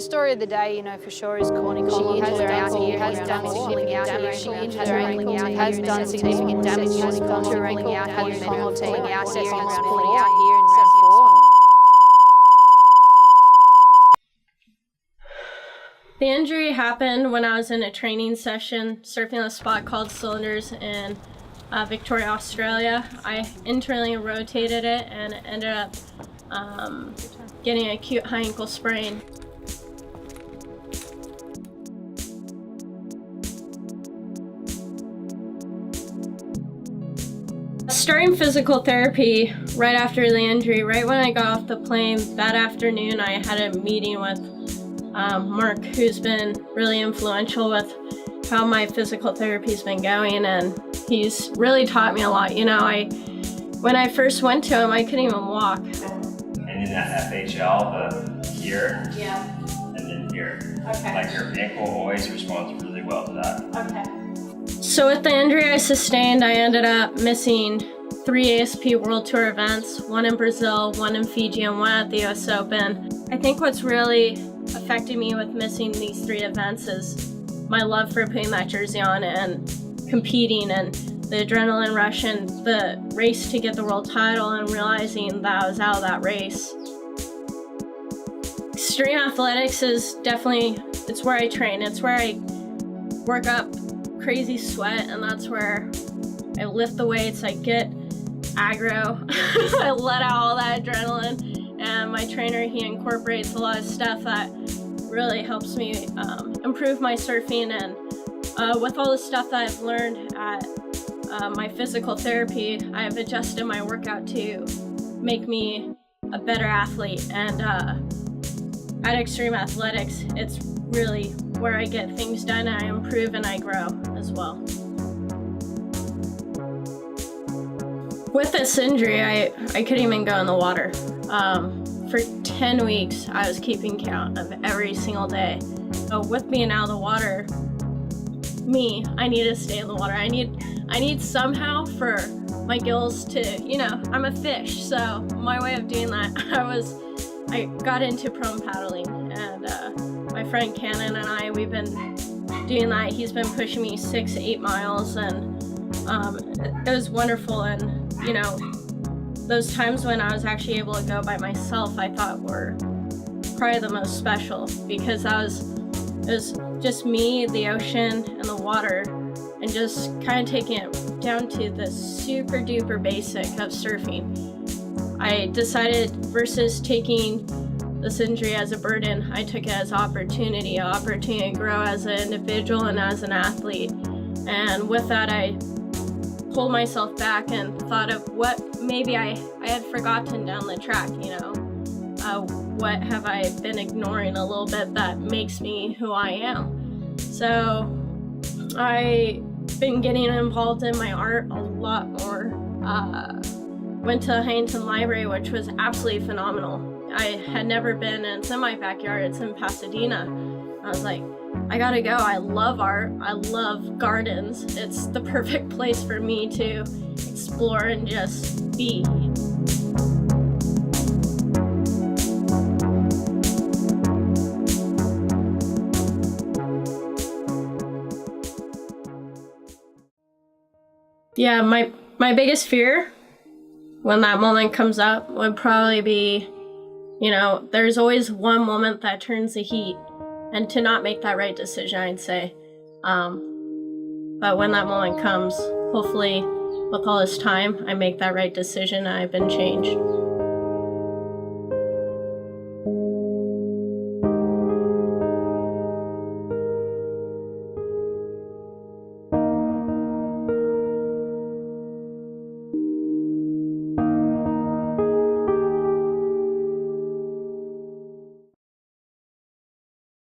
story of the day, you know, for sure is Courtney Conlogue has done significant damage. She injured her ankle, has done significant damage. She has gone to her ankle, has Conlogue pulling out here in round 4. The injury happened when I was in a training session surfing a spot called Cylinders in Victoria, Australia. I internally rotated it and it ended up getting an acute high ankle sprain. Starting physical therapy right after the injury, right when I got off the plane that afternoon, I had a meeting with Mark, who's been really influential with how my physical therapy's been going, and he's really taught me a lot. You know, when I first went to him, I couldn't even walk. And in that FHL, the here, yeah, and then here. Okay. Like your ankle always responds really well to that. Okay. So with the injury I sustained, I ended up missing 3 ASP World Tour events, 1 in Brazil, 1 in Fiji, and 1 at the US Open. I think what's really affected me with missing these 3 events is my love for putting that jersey on and competing, and the adrenaline rush and the race to get the world title, and realizing that I was out of that race. Extreme athletics is definitely, it's where I train. It's where I work up crazy sweat, and that's where I lift the weights, I get aggro, I let out all that adrenaline, and my trainer, he incorporates a lot of stuff that really helps me improve my surfing. And with all the stuff that I've learned at my physical therapy, I've adjusted my workout to make me a better athlete. And at Extreme Athletics, it's really where I get things done, and I improve and I grow as well. With this injury, I couldn't even go in the water. For 10 weeks, I was keeping count of every single day. So with being out of the water, I need to stay in the water. I need somehow for my gills to, you know, I'm a fish. So my way of doing that, I got into prone paddling, and my friend Cannon and I, we've been doing that. He's been pushing me 6 to 8 miles, and it was wonderful. And, you know, those times when I was actually able to go by myself, I thought were probably the most special, because it was just me, the ocean, and the water, and just kind of taking it down to the super duper basic of surfing. I decided, versus taking this injury as a burden, I took it as an opportunity to grow as an individual and as an athlete. And with that, I pulled myself back and thought of what maybe I had forgotten down the track, you know. What have I been ignoring a little bit that makes me who I am? So I've been getting involved in my art a lot more. Went to Huntington Library, which was absolutely phenomenal. I had never been, and it's in my backyard, it's in Pasadena. I was like, I gotta go. I love art, I love gardens. It's the perfect place for me to explore and just be. Yeah, my biggest fear when that moment comes up would probably be, you know, there's always one moment that turns the heat, and to not make that right decision, I'd say. But when that moment comes, hopefully with all this time, I make that right decision and I've been changed.